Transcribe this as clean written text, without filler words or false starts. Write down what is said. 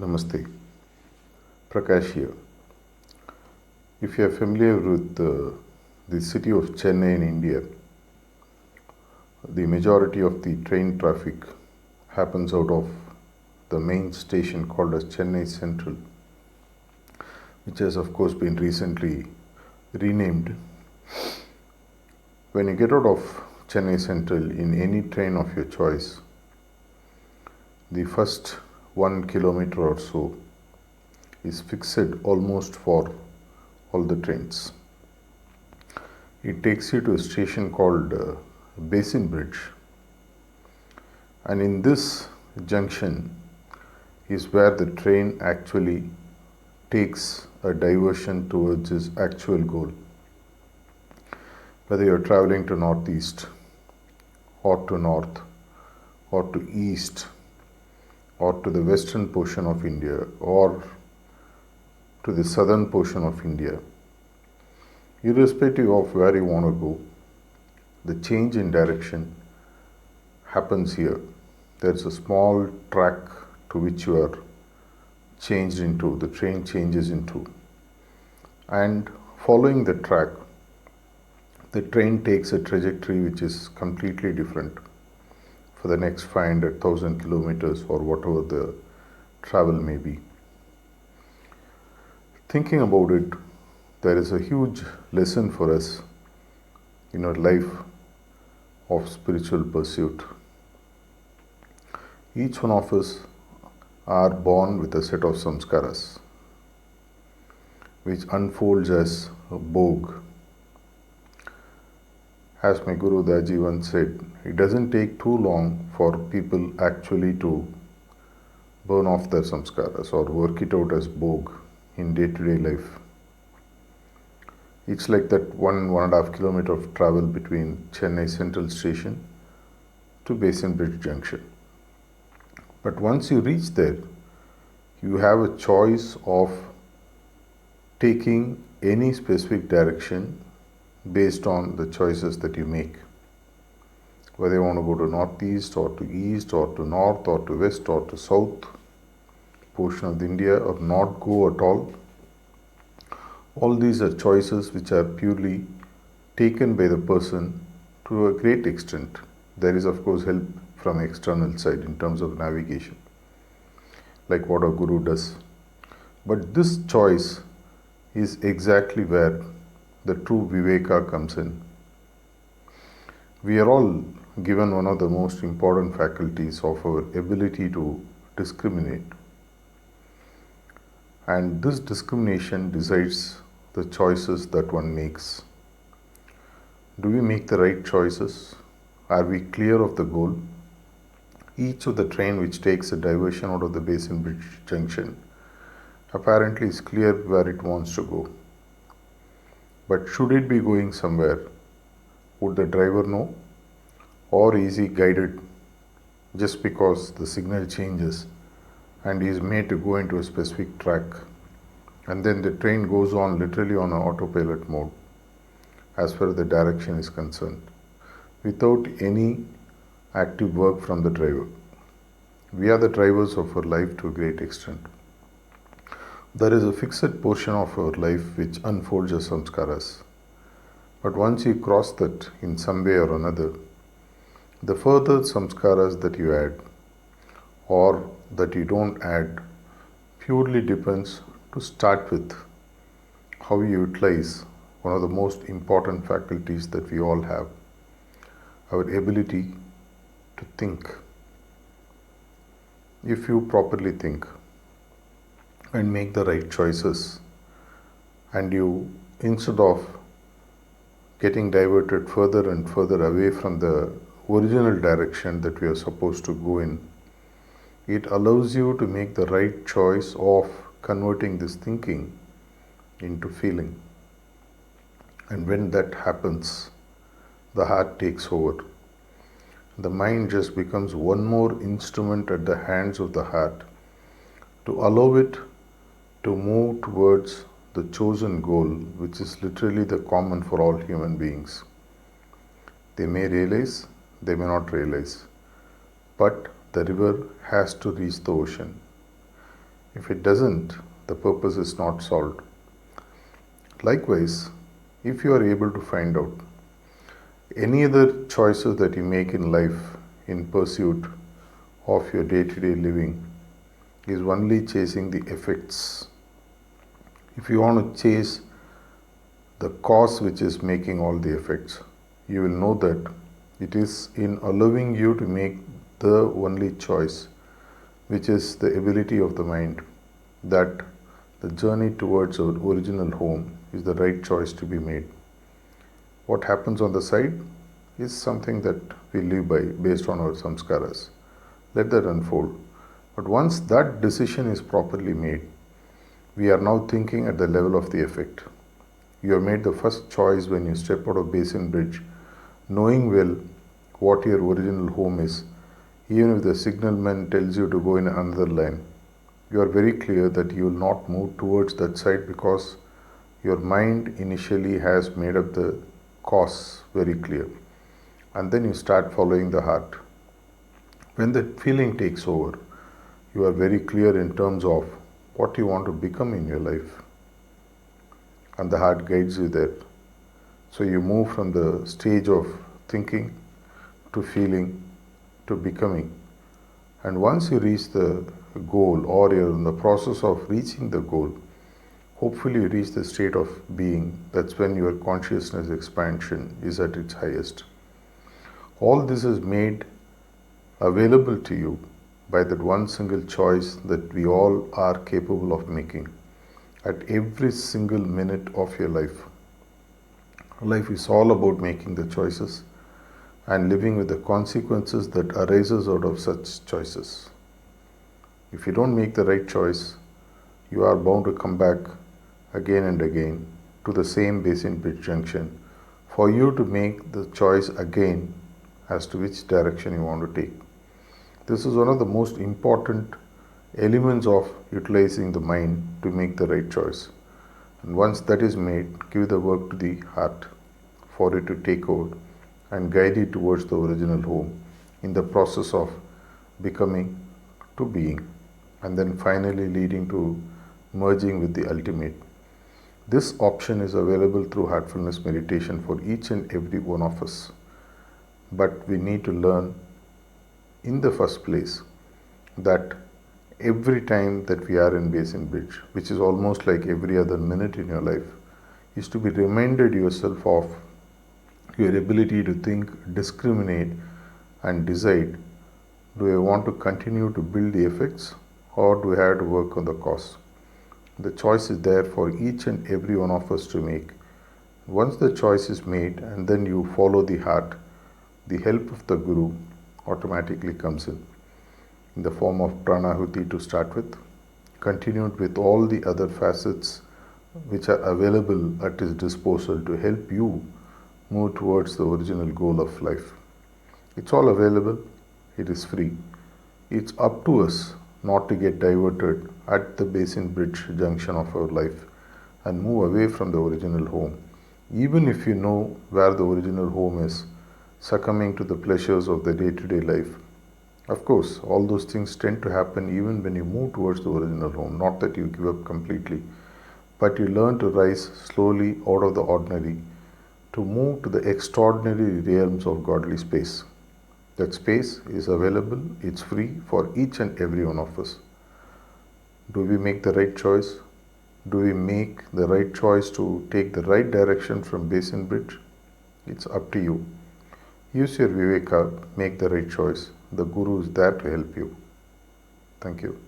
Namaste. Prakash here. If you are familiar with the city of Chennai in India, the majority of the train traffic happens out of the main station called as Chennai Central, which has of course been recently renamed. When you get out of Chennai Central in any train of your choice, the first 1 kilometer or so is fixed almost for all the trains. It takes you to a station called Basin Bridge, and in this junction is where the train actually takes a diversion towards its actual goal. Whether you're traveling to northeast or to north or to east or to the western portion of India or to the southern portion of India, irrespective of where you want to go, the change in direction happens here. There's a small track to which you are changed into, the train changes into, and following the track, the train takes a trajectory which is completely different for the next 500,000 kilometers or whatever the travel may be. Thinking about it, there is a huge lesson for us in our life of spiritual pursuit. Each one of us are born with a set of samskaras which unfolds as a bhog. As my Guru Daji once said, it doesn't take too long for people actually to burn off their samskaras or work it out as bhog in day-to-day life. It's like that 1.5 kilometer of travel between Chennai Central Station to Basin Bridge Junction. But once you reach there, you have a choice of taking any specific direction based on the choices that you make. Whether you want to go to northeast or to east or to north or to west or to south portion of India or not go at all these are choices which are purely taken by the person to a great extent. There is of course help from external side in terms of navigation, like what a guru does. But this choice is exactly where the true Viveka comes in. We are all given one of the most important faculties of our ability to discriminate. And this discrimination decides the choices that one makes. Do we make the right choices? Are we clear of the goal? Each of the train which takes a diversion out of the Basin Bridge Junction apparently is clear where it wants to go. But should it be going somewhere, would the driver know? Or is he guided just because the signal changes and he is made to go into a specific track, and then the train goes on literally on an autopilot mode as far as the direction is concerned, without any active work from the driver? We are the drivers of our life to a great extent. There is a fixed portion of our life which unfolds as samskaras. But once you cross that in some way or another, the further samskaras that you add or that you don't add purely depends, to start with, how you utilize one of the most important faculties that we all have, our ability to think. If you properly think and make the right choices, and you, instead of getting diverted further and further away from the original direction that we are supposed to go in, it allows you to make the right choice of converting this thinking into feeling. And when that happens, the heart takes over. The mind just becomes one more instrument at the hands of the heart to allow it to move towards the chosen goal, which is literally the common for all human beings. They may realize, they may not realize, but the river has to reach the ocean. If it doesn't, the purpose is not solved. Likewise, if you are able to find out any other choices that you make in life in pursuit of your day to day living is only chasing the effects. If you want to chase the cause which is making all the effects, you will know that it is in allowing you to make the only choice, which is the ability of the mind, that the journey towards our original home is the right choice to be made. What happens on the side is something that we live by based on our samskaras. Let that unfold. But once that decision is properly made, we are now thinking at the level of the effect. You have made the first choice when you step out of Basin Bridge, knowing well what your original home is. Even if the signalman tells you to go in another lane, you are very clear that you will not move towards that side because your mind initially has made up the course very clear. And then you start following the heart. When that feeling takes over, you are very clear in terms of what you want to become in your life. And the heart guides you there. So you move from the stage of thinking to feeling to becoming. And once you reach the goal, or you're in the process of reaching the goal, hopefully you reach the state of being. That's when your consciousness expansion is at its highest. All this is made available to you by that one single choice that we all are capable of making at every single minute of your life. Life is all about making the choices and living with the consequences that arises out of such choices. If you don't make the right choice, you are bound to come back again and again to the same Basin Bridge junction for you to make the choice again as to which direction you want to take. This is one of the most important elements of utilizing the mind to make the right choice. And once that is made, give the work to the heart for it to take over and guide you towards the original home in the process of becoming to being, and then finally leading to merging with the ultimate. This option is available through heartfulness meditation for each and every one of us. But we need to learn in the first place that every time that we are in Basin Bridge, which is almost like every other minute in your life, is to be reminded yourself of your ability to think, discriminate, and decide, do I want to continue to build the effects or do I have to work on the cause? The choice is there for each and every one of us to make. Once the choice is made and then you follow the heart, the help of the Guru automatically comes in the form of pranahuti to start with, continued with all the other facets which are available at his disposal to help you move towards the original goal of life. It's all available, it is free. It's up to us not to get diverted at the Basin Bridge junction of our life and move away from the original home. Even if you know where the original home is, succumbing to the pleasures of the day-to-day life. Of course, all those things tend to happen even when you move towards the original home. Not that you give up completely, but you learn to rise slowly out of the ordinary to move to the extraordinary realms of godly space. That space is available, it's free for each and every one of us. Do we make the right choice? Do we make the right choice to take the right direction from Basin Bridge? It's up to you. Use your Viveka, make the right choice. The Guru is there to help you. Thank you.